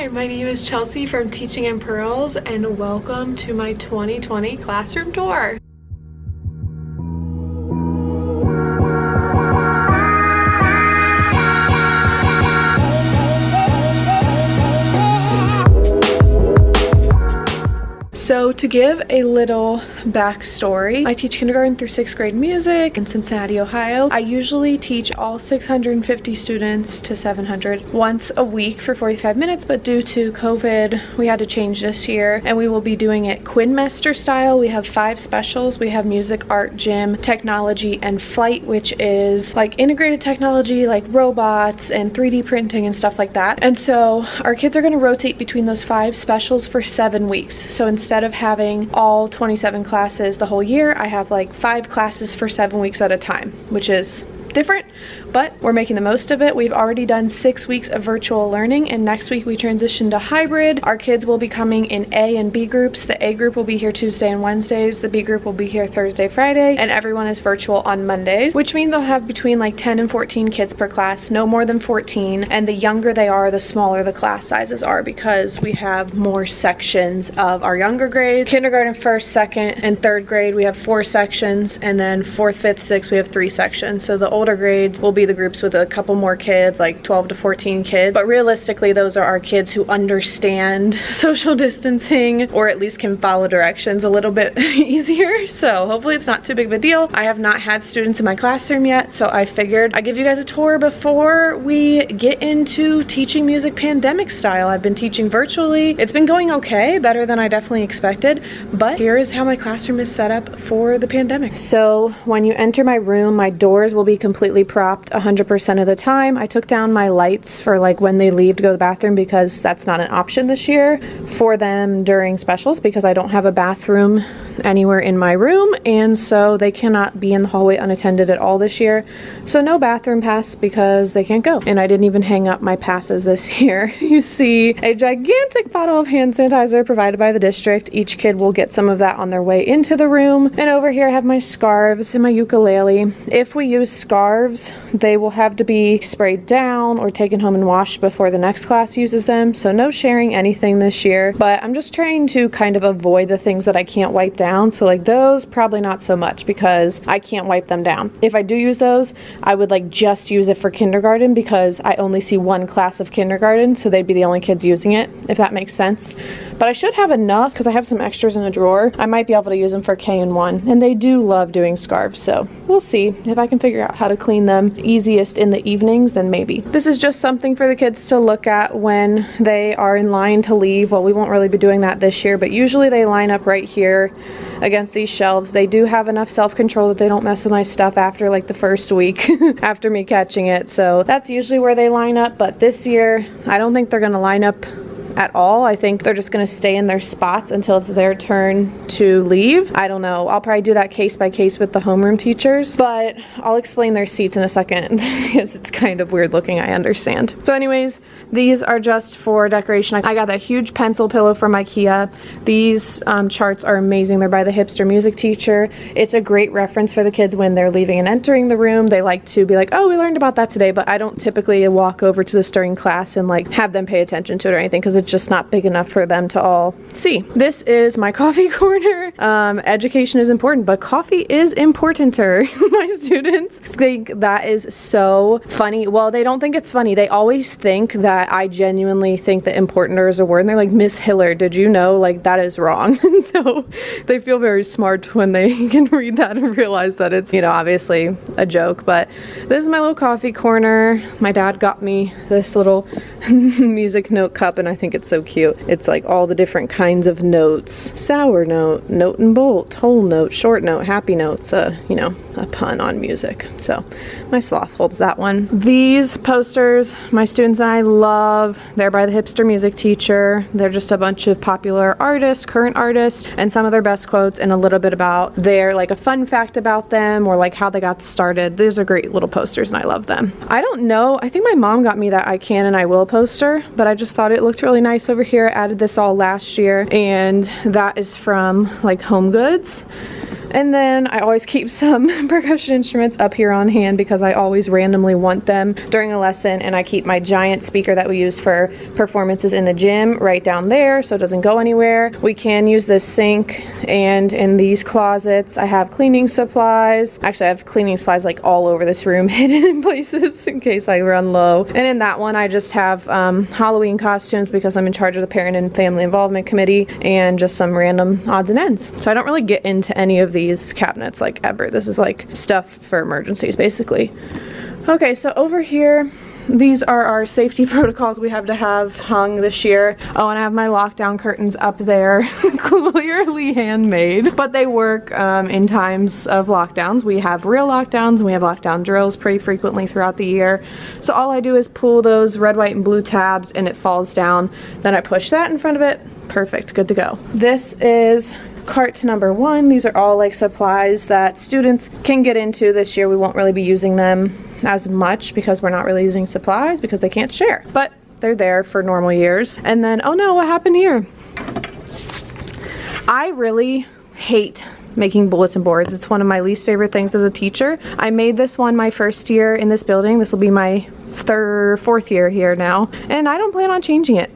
Hi, my name is Chelsea from Teaching in Pearls, and welcome to my 2020 classroom tour. So to give a little backstory, I teach kindergarten through 6th grade music in Cincinnati, Ohio. I usually teach all 650 students to 700 once a week for 45 minutes, but due to COVID, we had to change this year, and we will be doing it Quinmester style. We have 5 specials. We have music, art, gym, technology, and flight, which is like integrated technology like robots and 3D printing and stuff like that. And so our kids are going to rotate between those 5 specials for 7 weeks. So instead of having all 27 classes the whole year, I have like 5 classes for 7 weeks at a time, which is different, but we're making the most of it. We've already done 6 weeks of virtual learning, and next week we transition to hybrid. Our kids will be coming in A and B groups. The A group will be here Tuesday and Wednesdays. The B group will be here Thursday, Friday, and everyone is virtual on Mondays, which means I'll have between like 10 and 14 kids per class, no more than 14. And the younger they are, the smaller the class sizes are, because we have more sections of our younger grades. Kindergarten, 1st, 2nd, and 3rd grade, we have 4 sections, and then 4th, 5th, 6th, we have 3 sections. So the older grades will be the groups with a couple more kids, like 12 to 14 kids, but realistically those are our kids who understand social distancing, or at least can follow directions a little bit easier. So hopefully it's not too big of a deal. I have not had students in my classroom yet, so I figured I'd give you guys a tour before we get into teaching music pandemic style. I've been teaching virtually. It's been going okay, better than I definitely expected, but here is how my classroom is set up for the pandemic. So when you enter my room, my doors will be completely propped 100% of the time. I took down my lights for like when they leave to go to the bathroom, because that's not an option this year for them during specials, because I don't have a bathroom anywhere in my room, and so they cannot be in the hallway unattended at all this year. So no bathroom pass because they can't go. And I didn't even hang up my passes this year. You see a gigantic bottle of hand sanitizer provided by the district. Each kid will get some of that on their way into the room. And over here I have my scarves and my ukulele. If we use scarves, they will have to be sprayed down or taken home and washed before the next class uses them. So no sharing anything this year, but I'm just trying to kind of avoid the things that I can't wipe down. So like those, probably not so much, because I can't wipe them down. If I do use those, I would like just use it for kindergarten, because I only see 1 class of kindergarten, so they'd be the only kids using it, if that makes sense. But I should have enough, because I have some extras in a drawer. I might be able to use them for K-1, and they do love doing scarves, so we'll see. If I can figure out how to clean them easiest in the evenings, then maybe. This is just something for the kids to look at when they are in line to leave. Well, we won't really be doing that this year, but usually they line up right here against these shelves. They do have enough self-control that they don't mess with my stuff after like the first week after me catching it. So that's usually where they line up, but this year I don't think they're gonna line up at all. I think they're just gonna stay in their spots until it's their turn to leave. I don't know. I'll probably do that case by case with the homeroom teachers, but I'll explain their seats in a second because it's kind of weird looking, I understand. So anyways, these are just for decoration. I got that huge pencil pillow from IKEA. These charts are amazing. They're by the hipster music teacher. It's a great reference for the kids when they're leaving and entering the room. They like to be like, oh, we learned about that today, but I don't typically walk over to this during class and like have them pay attention to it or anything, because it's just not big enough for them to all see. This is my coffee corner. Education is important, but coffee is importanter. My students think that is so funny. Well, they don't think it's funny. They always think that I genuinely think that importanter is a word, and they're like, Miss Hiller, did you know? Like, that is wrong. And so they feel very smart when they can read that and realize that it's, you know, obviously a joke. But this is my little coffee corner. My dad got me this little music note cup, and I think it's so cute. It's like all the different kinds of notes: sour note, note and bolt, whole note, short note, happy notes, you know, a pun on music. So my sloth holds that one. These posters my students and I love. They're by the hipster music teacher. They're just a bunch of popular artists, current artists, and some of their best quotes, and a little bit about their, like, a fun fact about them, or like how they got started. These are great little posters and I love them. I don't know, I think my mom got me that I can and I will poster, but I just thought it looked really nice over here. I added this all last year, and that is from like Home Goods. And then I always keep some percussion instruments up here on hand because I always randomly want them during a lesson, and I keep my giant speaker that we use for performances in the gym right down there so it doesn't go anywhere. We can use this sink, and in these closets I have cleaning supplies. Actually, I have cleaning supplies like all over this room hidden in places in case I run low. And in that one I just have Halloween costumes because I'm in charge of the parent and family involvement committee, and just some random odds and ends. So I don't really get into any of these cabinets like ever. This is like stuff for emergencies basically. Okay, so over here, these are our safety protocols we have to have hung this year. Oh, and I have my lockdown curtains up there, clearly handmade, but they work in times of lockdowns. We have real lockdowns and we have lockdown drills pretty frequently throughout the year. So all I do is pull those red, white, and blue tabs and it falls down. Then I push that in front of it. Perfect, good to go. This is cart number 1. These are all like supplies that students can get into. This year we won't really be using them as much because we're not really using supplies because they can't share, but they're there for normal years. And then, oh no, what happened here? I really hate making bulletin boards. It's one of my least favorite things as a teacher. I made this one my first year in this building. This will be my fourth year here now, and I don't plan on changing it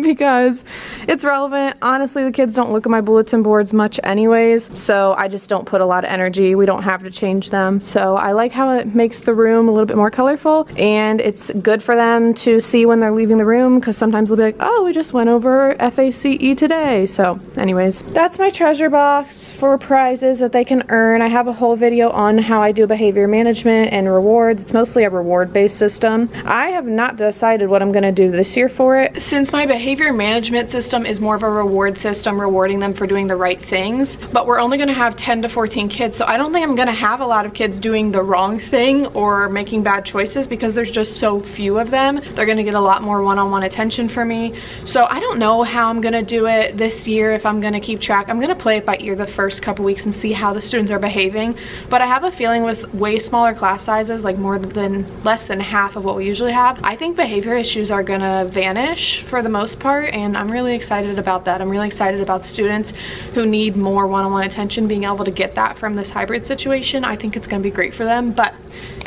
because it's relevant. Honestly, the kids don't look at my bulletin boards much anyways, so I just don't put a lot of energy. We don't have to change them, so I like how it makes the room a little bit more colorful, and it's good for them to see when they're leaving the room because sometimes they'll be like, oh, we just went over FACE today. So anyways, that's my treasure box for prizes that they can earn. I have a whole video on how I do behavior management and rewards. It's mostly a reward-based system. I have not decided what I'm going to do this year for it. Since my behavior management system is more of a reward system, rewarding them for doing the right things, but we're only going to have 10 to 14 kids, so I don't think I'm going to have a lot of kids doing the wrong thing or making bad choices because there's just so few of them. They're going to get a lot more one-on-one attention from me. So I don't know how I'm going to do it this year, if I'm going to keep track. I'm going to play it by ear the first couple weeks and see how the students are behaving, but I have a feeling with way smaller class sizes, like less than half of what we usually have, I think behavior issues are gonna vanish for the most part, and I'm really excited about that. I'm really excited about students who need more one-on-one attention being able to get that from this hybrid situation. I think it's gonna be great for them. But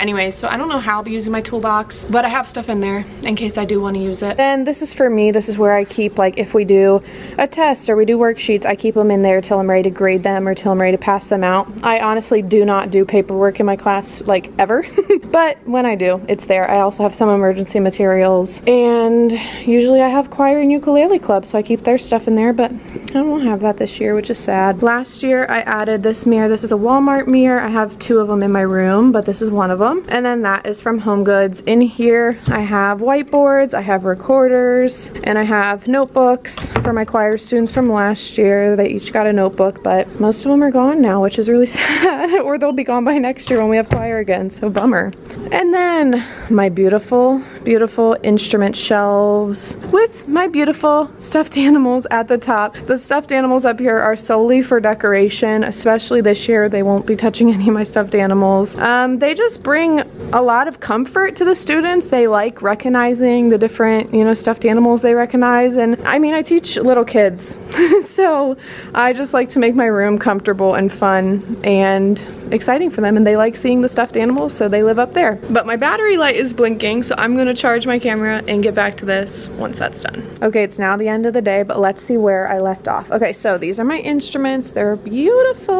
anyways, so I don't know how I'll be using my toolbox, but I have stuff in there in case I do want to use it. Then this is for me. This is where I keep, like, if we do a test or we do worksheets, I keep them in there till I'm ready to grade them or till I'm ready to pass them out. I honestly do not do paperwork in my class, like, ever, but when I do, it's there. I also have some emergency materials, and usually I have choir and ukulele club, so I keep their stuff in there, but I don't have that this year, which is sad. Last year I added this mirror. This is a Walmart mirror. I have 2 of them in my room, but this is one of them. And then that is from Home Goods. In here I have whiteboards, I have recorders, and I have notebooks for my choir students from last year. They each got a notebook, but most of them are gone now, which is really sad, or they'll be gone by next year when we have choir again, so bummer. And then my beautiful, beautiful instrument shelves with my beautiful stuffed animals at the top. The stuffed animals up here are solely for decoration, especially this year. They won't be touching any of my stuffed animals. They just bring a lot of comfort to the students. They like recognizing the different, you know, stuffed animals they recognize. And I mean, I teach little kids, so I just like to make my room comfortable and fun and exciting for them, and they like seeing the stuffed animals, so they live up there. But my battery light is blinking, so I'm gonna charge my camera and get back to this once that's done. Okay, it's now the end of the day, but let's see where I left off. Okay, so these are my instruments. They're beautiful.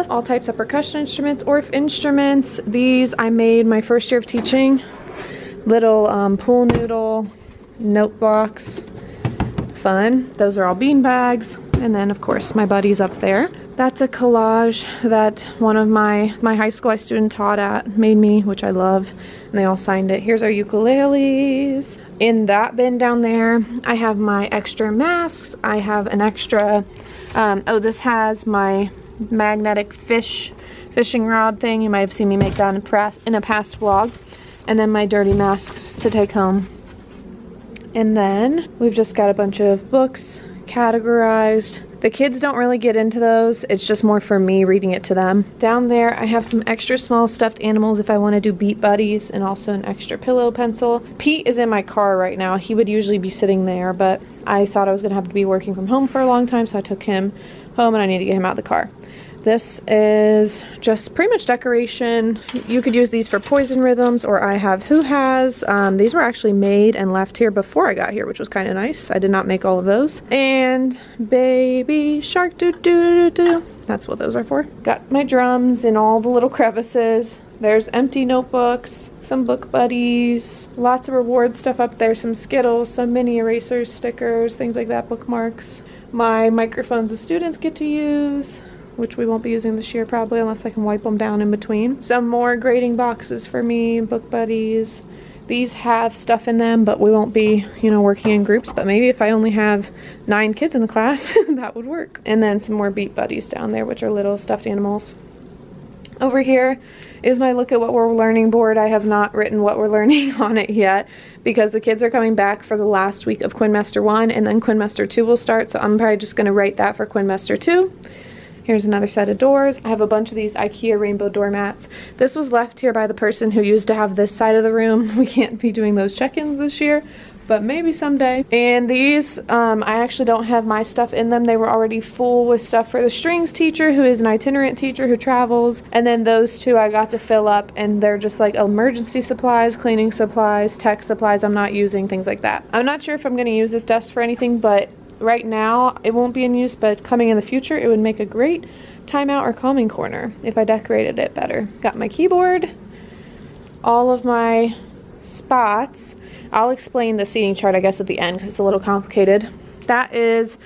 All types of percussion instruments, Orff instruments. These I made my first year of teaching. Little pool noodle note blocks. Fun. Those are all bean bags. And then of course my buddy's up there. That's a collage that one of my high school I student taught at made me, which I love, and they all signed it. Here's our ukuleles. In that bin down there, I have my extra masks. I have an extra, oh, this has my magnetic fishing rod thing. You might have seen me make that in a past vlog. And then my dirty masks to take home. And then we've just got a bunch of books categorized. The kids don't really get into those. It's just more for me reading it to them. Down there, I have some extra small stuffed animals if I want to do beat buddies, and also an extra pillow pencil. Pete is in my car right now. He would usually be sitting there, but I thought I was going to have to be working from home for a long time, so I took him home and I need to get him out of the car. This is just pretty much decoration. You could use these for poison rhythms, or I have Who Has. These were actually made and left here before I got here, which was kind of nice. I did not make all of those. And Baby Shark doo doo doo doo. That's what those are for. Got my drums in all the little crevices. There's empty notebooks, some book buddies, lots of reward stuff up there, some Skittles, some mini erasers, stickers, things like that, bookmarks. My microphones the students get to use, which we won't be using this year probably unless I can wipe them down in between. Some more grading boxes for me, book buddies. These have stuff in them, but we won't be, you know, working in groups, but maybe if I only have 9 kids in the class, that would work. And then some more beat buddies down there, which are little stuffed animals. Over here is my look at what we're learning board. I have not written what we're learning on it yet because the kids are coming back for the last week of Quinmester 1 and then Quinmester 2 will start, so I'm probably just going to write that for Quinmester 2. Here's another set of doors. I have a bunch of these IKEA rainbow doormats. This was left here by the person who used to have this side of the room. We can't be doing those check-ins this year, but maybe someday. And these, I actually don't have my stuff in them. They were already full with stuff for the strings teacher, who is an itinerant teacher who travels. And then those two I got to fill up, and they're just like emergency supplies, cleaning supplies, tech supplies I'm not using, things like that. I'm not sure if I'm gonna use this desk for anything, but right now it won't be in use, but coming in the future it would make a great timeout or calming corner if I decorated it better. Got my keyboard, all of my spots. I'll explain the seating chart I guess at the end because it's a little complicated. That is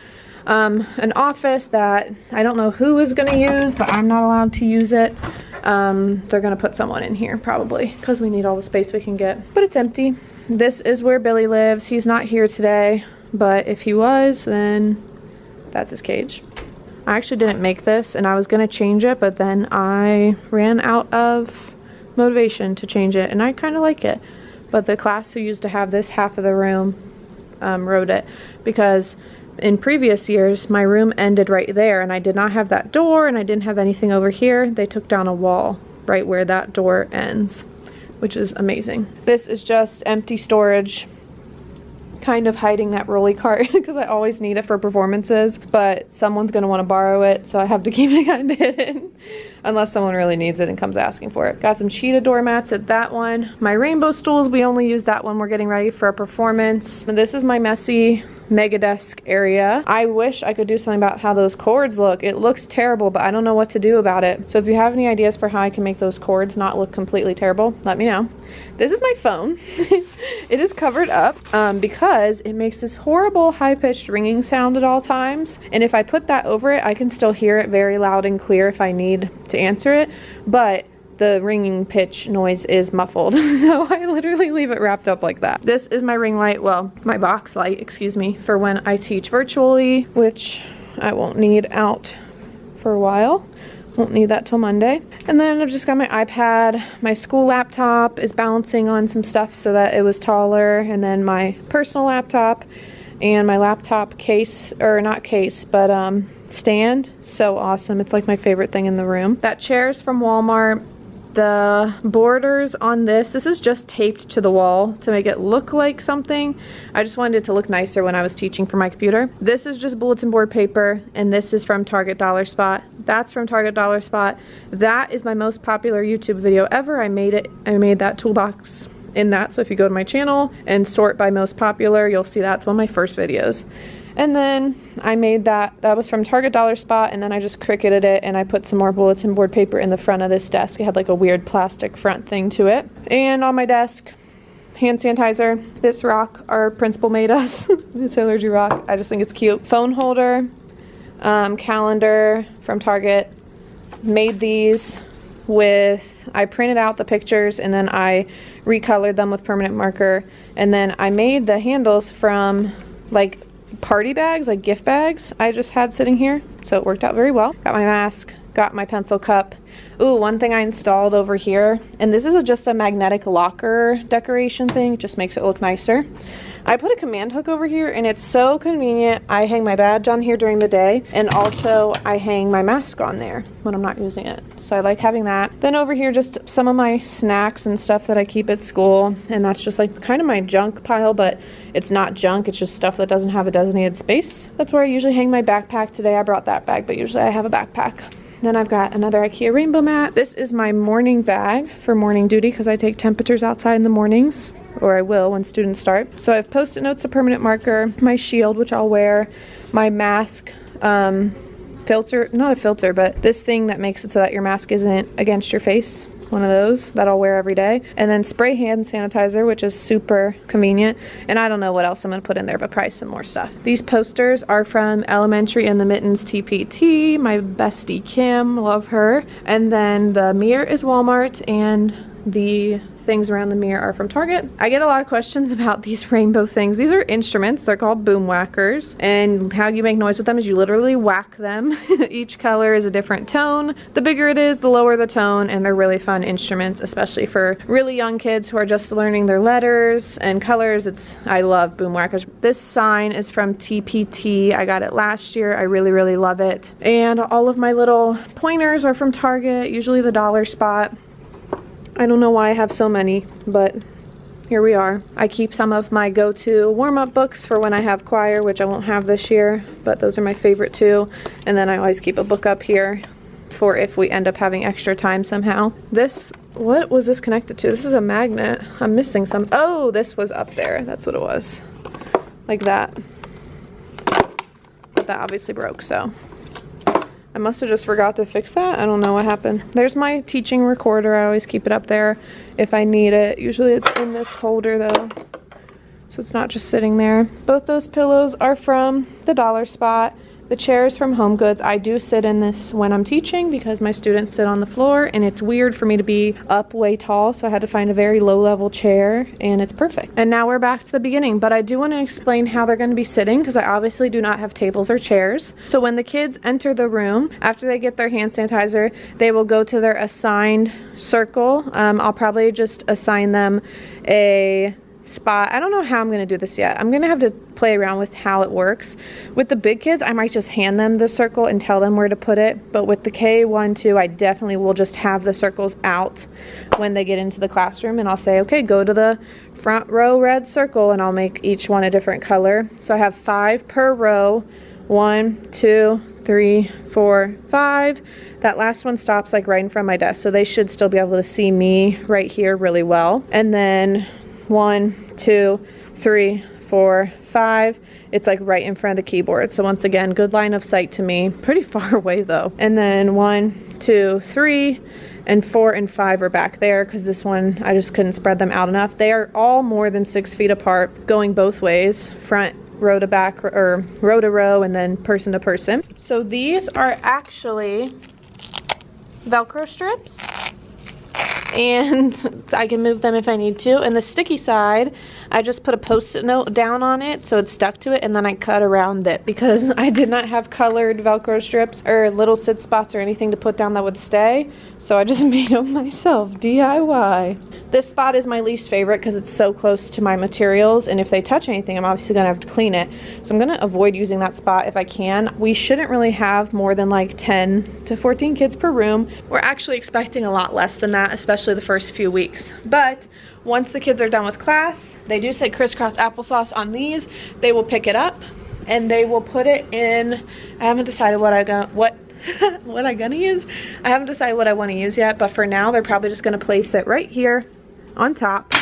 an office that I don't know who is going to use, but I'm not allowed to use it. They're going to put someone in here probably because we need all the space we can get, but it's empty. This is where Billy lives. He's not here today, but if he was, then that's his cage. I actually didn't make this and I was going to change it, but then I ran out of motivation to change it, and I kind of like it. But the class who used to have this half of the room wrote it because in previous years my room ended right there and I did not have that door and I didn't have anything over here. They took down a wall right where that door ends, which is amazing. This is just empty storage, kind of hiding that rolly cart because I always need it for performances, but someone's going to want to borrow it, so I have to keep it kind of hidden unless someone really needs it and comes asking for it. Got some cheetah doormats at that one. My rainbow stools, we only use that when we're getting ready for a performance. And this is my messy mega desk area. I wish I could do something about how those cords look. It looks terrible, but I don't know what to do about it. So if you have any ideas for how I can make those cords not look completely terrible, let me know. This is my phone. It is covered up because it makes this horrible high-pitched ringing sound at all times. And if I put that over it, I can still hear it very loud and clear if I need to answer it. But the ringing pitch noise is muffled, so I literally leave it wrapped up like that. This is my ring light, well, my box light, excuse me, for when I teach virtually, which I won't need out for a while. Won't need that till Monday. And then I've just got my iPad. My school laptop is balancing on some stuff so that it was taller, and then my personal laptop and my laptop case, or not case, but stand. So awesome. It's like my favorite thing in the room. That chair is from Walmart. The borders on this is just taped to the wall to make it look like something. I just wanted it to look nicer when I was teaching for my computer. This is just bulletin board paper, and this is from Target Dollar Spot. That's from Target Dollar Spot. That is my most popular YouTube video ever. I made that toolbox in that, so if you go to my channel and sort by most popular, you'll see that's one of my first videos. And then I made that was from Target Dollar Spot, and then I just cricketed it and I put some more bulletin board paper in the front of this desk. It had like a weird plastic front thing to it. And on my desk, hand sanitizer. This rock our principal made us, this allergy rock. I just think it's cute. Phone holder, calendar from Target. Made these with, I printed out the pictures and then I recolored them with permanent marker. And then I made the handles from like party bags, like gift bags I just had sitting here, so it worked out very well. Got my mask, got my pencil cup. Ooh, one thing I installed over here, and this is just a magnetic locker decoration thing, it just makes it look nicer. I put a command hook over here and it's so convenient. I hang my badge on here during the day, and also I hang my mask on there when I'm not using it. So I like having that. Then over here, just some of my snacks and stuff that I keep at school, and that's just like kind of my junk pile, but it's not junk, it's just stuff that doesn't have a designated space. That's where I usually hang my backpack. Today I brought that bag, but usually I have a backpack. Then I've got another IKEA rainbow mat. This is my morning bag for morning duty because I take temperatures outside in the mornings, or I will when students start. So I have Post-it notes, a permanent marker, my shield, which I'll wear, my mask, filter, not a filter, but this thing that makes it so that your mask isn't against your face. One of those that I'll wear every day. And then spray hand sanitizer, which is super convenient. And I don't know what else I'm gonna put in there, but probably some more stuff. These posters are from Elementary and the Mittens TPT, my bestie Kim, love her. And then the mirror is Walmart, and the things around the mirror are from Target. I get a lot of questions about these rainbow things. These are instruments. They're called boom whackers, and how you make noise with them is you literally whack them. Each color is a different tone. The bigger it is, the lower the tone, and they're really fun instruments, especially for really young kids who are just learning their letters and colors. I love boom whackers. This sign is from TPT. I got it last year. I really, really love it. And all of my little pointers are from Target, usually the dollar spot. I don't know why I have so many, but here we are. I keep some of my go-to warm-up books for when I have choir, which I won't have this year, but those are my favorite too. And then I always keep a book up here for if we end up having extra time somehow. This, what was this connected to? This is a magnet. I'm missing some. Oh, this was up there. That's what it was. Like that. But that obviously broke, so I must have just forgot to fix that. I don't know what happened. There's my teaching recorder. I always keep it up there if I need it. Usually it's in this holder though, so it's not just sitting there. Both those pillows are from the dollar spot. The chair is from Home Goods. I do sit in this when I'm teaching because my students sit on the floor, and it's weird for me to be up way tall, so I had to find a very low level chair, and it's perfect. And now we're back to the beginning, but I do want to explain how they're going to be sitting because I obviously do not have tables or chairs. So when the kids enter the room, after they get their hand sanitizer, they will go to their assigned circle. I'll probably just assign them a spot. I don't know how I'm going to do this yet. I'm going to have to play around with how it works. With the big kids, I might just hand them the circle and tell them where to put it. But with the K1, 2, I definitely will just have the circles out when they get into the classroom. And I'll say, okay, go to the front row red circle, and I'll make each one a different color. So I have 5 per row. 1, 2, 3, 4, 5. That last one stops like right in front of my desk. So they should still be able to see me right here really well. And then 1, 2, 3, 4, 5. It's like right in front of the keyboard. So once again, good line of sight to me. Pretty far away though. And then 1, 2, 3, and 4 and 5 are back there because this one, I just couldn't spread them out enough. They are all more than 6 feet apart, going both ways, front row to back, or row to row, and then person to person. So these are actually Velcro strips, and I can move them if I need to. And the sticky side, I just put a Post-it note down on it so it's stuck to it, and then I cut around it because I did not have colored Velcro strips or little sit spots or anything to put down that would stay, so I just made them myself, DIY. This spot is my least favorite because it's so close to my materials, and if they touch anything, I'm obviously gonna have to clean it, so I'm gonna avoid using that spot if I can. We shouldn't really have more than like 10 to 14 kids per room. We're actually expecting a lot less than that, especially the first few weeks. But once the kids are done with class, they do say crisscross applesauce on these. They will pick it up and they will put it in. I haven't decided what I'm gonna use. I haven't decided what I want to use yet, but for now they're probably just gonna place it right here on top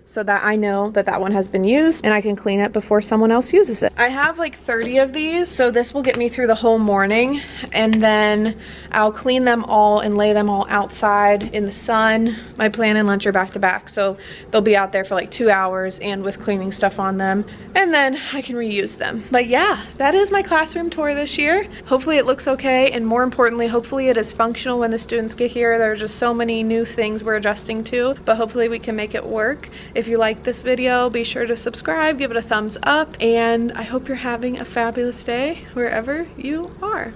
so that I know that that one has been used and I can clean it before someone else uses it. I have like 30 of these, so this will get me through the whole morning, and then I'll clean them all and lay them all outside in the sun. My plan and lunch are back to back, so they'll be out there for like 2 hours and with cleaning stuff on them, and then I can reuse them. But yeah, that is my classroom tour this year. Hopefully it looks okay, and more importantly, hopefully it is functional when the students get here. There are just so many new things we're adjusting to, but hopefully we can make it work. If you like this video, be sure to subscribe, give it a thumbs up, and I hope you're having a fabulous day wherever you are.